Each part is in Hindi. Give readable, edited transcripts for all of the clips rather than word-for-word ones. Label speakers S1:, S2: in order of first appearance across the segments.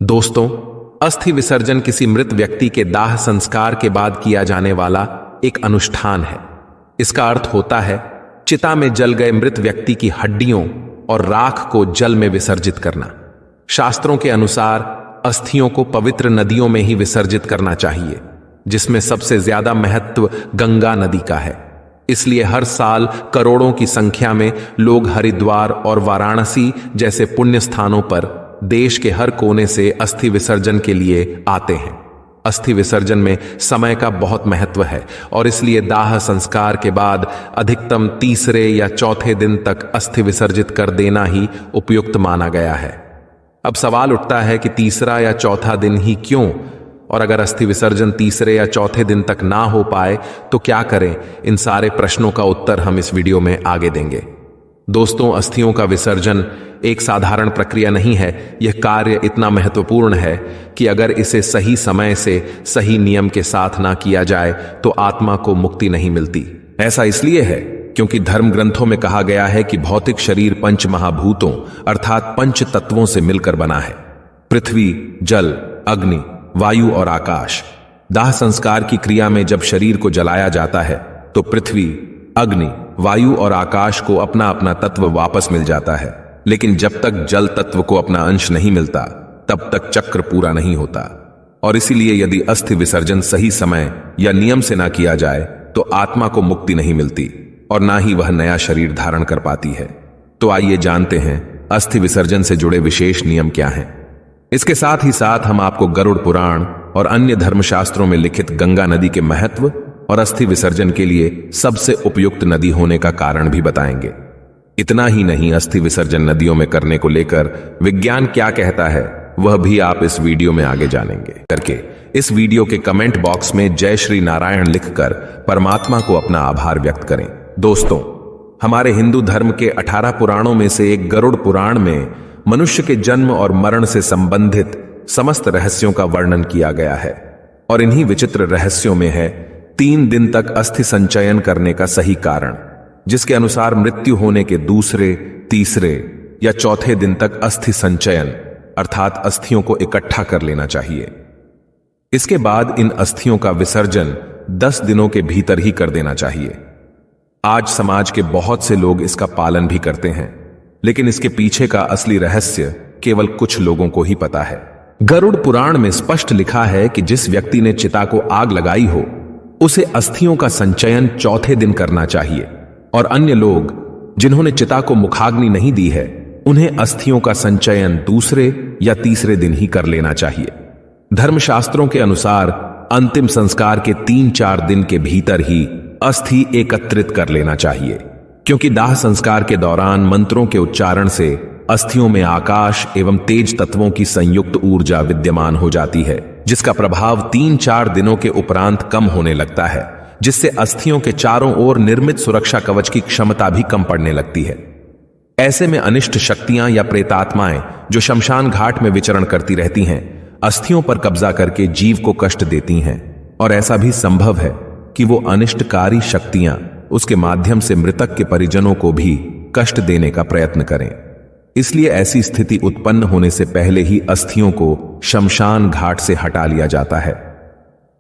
S1: दोस्तों, अस्थि विसर्जन किसी मृत व्यक्ति के दाह संस्कार के बाद किया जाने वाला एक अनुष्ठान है। इसका अर्थ होता है चिता में जल गए मृत व्यक्ति की हड्डियों और राख को जल में विसर्जित करना। शास्त्रों के अनुसार अस्थियों को पवित्र नदियों में ही विसर्जित करना चाहिए, जिसमें सबसे ज्यादा महत्व गंगा नदी का है। इसलिए हर साल करोड़ों की संख्या में लोग हरिद्वार और वाराणसी जैसे पुण्य स्थानों पर देश के हर कोने से अस्थि विसर्जन के लिए आते हैं। अस्थि विसर्जन में समय का बहुत महत्व है और इसलिए दाह संस्कार के बाद अधिकतम तीसरे या चौथे दिन तक अस्थि विसर्जित कर देना ही उपयुक्त माना गया है। अब सवाल उठता है कि तीसरा या चौथा दिन ही क्यों, और अगर अस्थि विसर्जन तीसरे या चौथे दिन तक ना हो पाए तो क्या करें? इन सारे प्रश्नों का उत्तर हम इस वीडियो में आगे देंगे। दोस्तों, अस्थियों का विसर्जन एक साधारण प्रक्रिया नहीं है। यह कार्य इतना महत्वपूर्ण है कि अगर इसे सही समय से सही नियम के साथ ना किया जाए तो आत्मा को मुक्ति नहीं मिलती। ऐसा इसलिए है क्योंकि धर्म ग्रंथों में कहा गया है कि भौतिक शरीर पंच महाभूतों अर्थात पंच तत्वों से मिलकर बना है। पृथ्वी, जल, अग्नि, वायु और आकाश। दाह संस्कार की क्रिया में जब शरीर को जलाया जाता है तो पृथ्वी, अग्नि, वायु और आकाश को अपना अपना तत्व वापस मिल जाता है, लेकिन जब तक जल तत्व को अपना अंश नहीं मिलता तब तक चक्र पूरा नहीं होता। और इसीलिए यदि अस्थि विसर्जन सही समय या नियम से ना किया जाए तो आत्मा को मुक्ति नहीं मिलती और ना ही वह नया शरीर धारण कर पाती है। तो आइए जानते हैं अस्थि विसर्जन से जुड़े विशेष नियम क्या हैं। इसके साथ ही साथ हम आपको गरुड़ पुराण और अन्य धर्मशास्त्रों में लिखित गंगा नदी के महत्व और अस्थि विसर्जन के लिए सबसे उपयुक्त नदी होने का कारण भी बताएंगे। इतना ही नहीं, अस्थि विसर्जन नदियों में करने को लेकर विज्ञान क्या कहता है वह भी आप इस वीडियो में आगे जानेंगे। करके इस वीडियो के कमेंट बॉक्स में जय श्री नारायण लिखकर परमात्मा को अपना आभार व्यक्त करें। दोस्तों, हमारे हिंदू धर्म के 18 पुराणों में से एक गरुड़ पुराण में मनुष्य के जन्म और मरण से संबंधित समस्त रहस्यों का वर्णन किया गया है और इन्हीं विचित्र रहस्यों में है 3 दिन तक अस्थि संचयन करने का सही कारण, जिसके अनुसार मृत्यु होने के दूसरे, तीसरे या चौथे दिन तक अस्थि संचयन अर्थात अस्थियों को इकट्ठा कर लेना चाहिए। इसके बाद इन अस्थियों का विसर्जन 10 दिनों के भीतर ही कर देना चाहिए। आज समाज के बहुत से लोग इसका पालन भी करते हैं, लेकिन इसके पीछे का असली रहस्य केवल कुछ लोगों को ही पता है। गरुड़ पुराण में स्पष्ट लिखा है कि जिस व्यक्ति ने चिता को आग लगाई हो उसे अस्थियों का संचयन चौथे दिन करना चाहिए और अन्य लोग जिन्होंने चिता को मुखाग्नि नहीं दी है उन्हें अस्थियों का संचयन दूसरे या तीसरे दिन ही कर लेना चाहिए। धर्मशास्त्रों के अनुसार अंतिम संस्कार के 3-4 दिन के भीतर ही अस्थि एकत्रित कर लेना चाहिए, क्योंकि दाह संस्कार के दौरान मंत्रों के उच्चारण से अस्थियों में आकाश एवं तेज तत्वों की संयुक्त ऊर्जा विद्यमान हो जाती है, जिसका प्रभाव 3-4 दिनों के उपरांत कम होने लगता है, जिससे अस्थियों के चारों ओर निर्मित सुरक्षा कवच की क्षमता भी कम पड़ने लगती है। ऐसे में अनिष्ट शक्तियां या प्रेतात्माएं जो शमशान घाट में विचरण करती रहती हैं, अस्थियों पर कब्जा करके जीव को कष्ट देती हैं और ऐसा भी संभव है कि वो अनिष्टकारी शक्तियां उसके माध्यम से मृतक के परिजनों को भी कष्ट देने का प्रयत्न करें। इसलिए ऐसी स्थिति उत्पन्न होने से पहले ही अस्थियों को शमशान घाट से हटा लिया जाता है।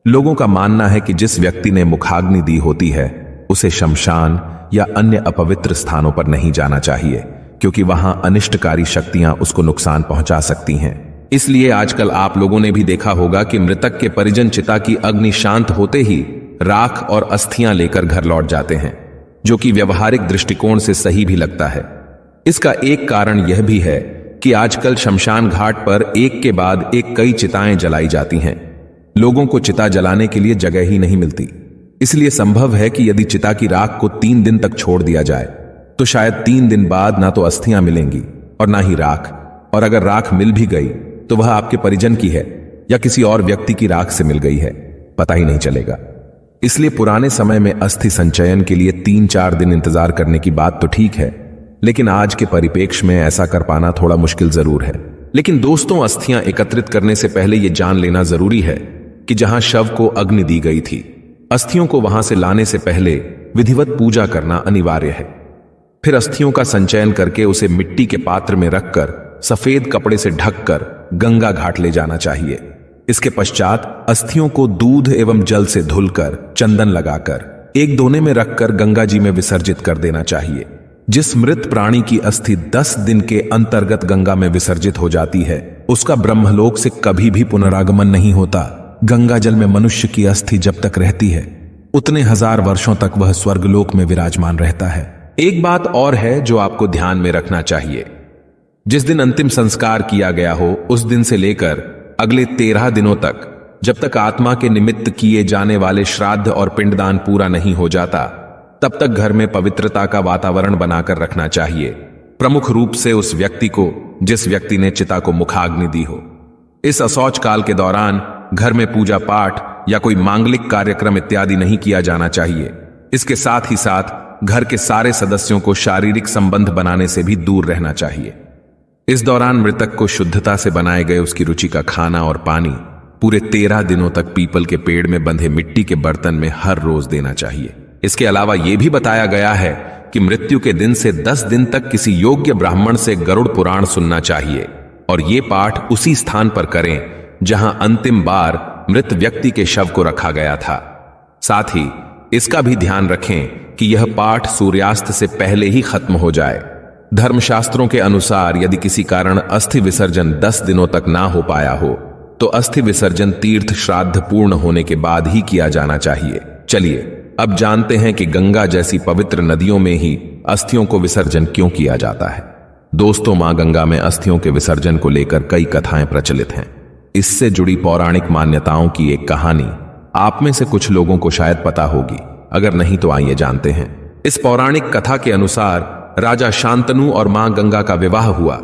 S1: लोगों का मानना है कि जिस व्यक्ति ने मुखाग्नि दी होती है उसे शमशान या अन्य अपवित्र स्थानों पर नहीं जाना चाहिए, क्योंकि वहां अनिष्टकारी शक्तियां उसको नुकसान पहुंचा सकती हैं। इसलिए आजकल आप लोगों ने भी देखा होगा कि मृतक के परिजन चिता की अग्नि शांत होते ही राख और अस्थियां लेकर घर लौट जाते हैं, जो कि व्यवहारिक दृष्टिकोण से सही भी लगता है। इसका एक कारण यह भी है कि आजकल शमशान घाट पर एक के बाद एक कई चिताएं जलाई जाती हैं। लोगों को चिता जलाने के लिए जगह ही नहीं मिलती। इसलिए संभव है कि यदि चिता की राख को 3 दिन तक छोड़ दिया जाए तो शायद 3 दिन बाद ना तो अस्थियां मिलेंगी और ना ही राख, और अगर राख मिल भी गई तो वह आपके परिजन की है या किसी और व्यक्ति की राख से मिल गई है, पता ही नहीं चलेगा। इसलिए पुराने समय में अस्थि संचयन के लिए 3-4 दिन इंतजार करने की बात तो ठीक है, लेकिन आज के परिप्रेक्ष्य में ऐसा कर पाना थोड़ा मुश्किल जरूर है। लेकिन दोस्तों, अस्थियां एकत्रित करने से पहले यह जान लेना जरूरी है कि जहां शव को अग्नि दी गई थी, अस्थियों को वहां से लाने से पहले विधिवत पूजा करना अनिवार्य है। फिर अस्थियों का संचयन करके उसे मिट्टी के पात्र में रखकर सफेद कपड़े से ढककर गंगा घाट ले जाना चाहिए। इसके पश्चात अस्थियों को दूध एवं जल से धुलकर चंदन लगाकर एक दोने में रखकर गंगा जी में विसर्जित कर देना चाहिए। जिस मृत प्राणी की अस्थि 10 दिन के अंतर्गत गंगा में विसर्जित हो जाती है, उसका ब्रह्मलोक से कभी भी पुनरागमन नहीं होता। गंगा जल में मनुष्य की अस्थि जब तक रहती है, उतने हजार वर्षों तक वह स्वर्गलोक में विराजमान रहता है। एक बात और है जो आपको ध्यान में रखना चाहिए। जिस दिन अंतिम संस्कार किया गया हो, उस दिन से लेकर अगले 13 दिनों तक, जब तक आत्मा के निमित्त किए जाने वाले श्राद्ध और पिंडदान पूरा नहीं हो जाता, तब तक घर में पवित्रता का वातावरण बनाकर रखना चाहिए। प्रमुख रूप से उस व्यक्ति को जिस व्यक्ति ने चिता को मुखाग्नि दी हो। इस अशौच काल के दौरान घर में पूजा पाठ या कोई मांगलिक कार्यक्रम इत्यादि नहीं किया जाना चाहिए। इसके साथ ही साथ घर के सारे सदस्यों को शारीरिक संबंध बनाने से भी दूर रहना चाहिए। इस दौरान मृतक को शुद्धता से बनाए गए उसकी रुचि का खाना और पानी पूरे 13 दिनों तक पीपल के पेड़ में बंधे मिट्टी के बर्तन में हर रोज देना चाहिए। इसके अलावा यह भी बताया गया है कि मृत्यु के दिन से 10 दिन तक किसी योग्य ब्राह्मण से गरुड़ पुराण सुनना चाहिए और ये पाठ उसी स्थान पर करें जहां अंतिम बार मृत व्यक्ति के शव को रखा गया था। साथ ही इसका भी ध्यान रखें कि यह पाठ सूर्यास्त से पहले ही खत्म हो जाए। धर्मशास्त्रों के अनुसार यदि किसी कारण अस्थि विसर्जन 10 दिनों तक ना हो पाया हो, तो अस्थि विसर्जन तीर्थ श्राद्ध पूर्ण होने के बाद ही किया जाना चाहिए। चलिए अब जानते हैं कि गंगा जैसी पवित्र नदियों में ही अस्थियों को विसर्जन क्यों किया जाता है। दोस्तों, मां गंगा में अस्थियों के विसर्जन को लेकर कई कथाएं प्रचलित हैं। इससे जुड़ी पौराणिक मान्यताओं की एक कहानी आप में से कुछ लोगों को शायद पता होगी। अगर नहीं तो आइए जानते हैं। इस पौराणिक कथा के अनुसार राजा शांतनु और मां गंगा का विवाह हुआ।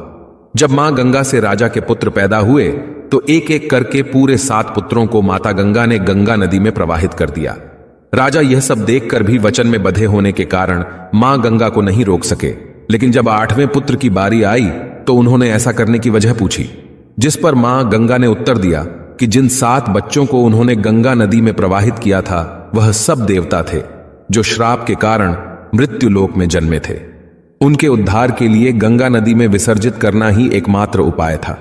S1: जब मां गंगा से राजा के पुत्र पैदा हुए तो एक एक करके पूरे 7 पुत्रों को माता गंगा ने गंगा नदी में प्रवाहित कर दिया। राजा यह सब देखकर भी वचन में बंधे होने के कारण मां गंगा को नहीं रोक सके। लेकिन जब 8वें पुत्र की बारी आई तो उन्होंने ऐसा करने की वजह पूछी, जिस पर मां गंगा ने उत्तर दिया कि जिन 7 बच्चों को उन्होंने गंगा नदी में प्रवाहित किया था, वह सब देवता थे जो श्राप के कारण मृत्यु लोक में जन्मे थे। उनके उद्धार के लिए गंगा नदी में विसर्जित करना ही एकमात्र उपाय था।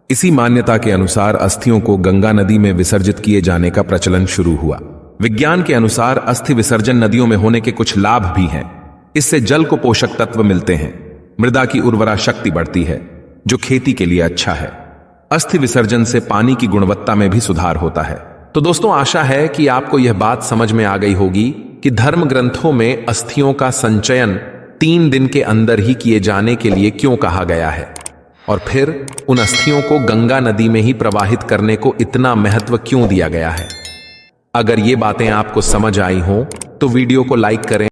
S1: इसी मान्यता के अनुसार अस्थियों को गंगा नदी में विसर्जित किए जाने का प्रचलन शुरू हुआ। विज्ञान के अनुसार अस्थि विसर्जन नदियों में होने के कुछ लाभ भी हैं। इससे जल को पोषक तत्व मिलते हैं, मृदा की उर्वरा शक्ति बढ़ती है, जो खेती के लिए अच्छा है। अस्थि विसर्जन से पानी की गुणवत्ता में भी सुधार होता है। तो दोस्तों, आशा है कि आपको यह बात समझ में आ गई होगी कि धर्म ग्रंथों में अस्थियों का संचयन 3 दिन के अंदर ही किए जाने के लिए क्यों कहा गया है, और फिर उन अस्थियों को गंगा नदी में ही प्रवाहित करने को इतना महत्व क्यों दिया गया है। अगर ये बातें आपको समझ आई हों तो वीडियो को लाइक करें।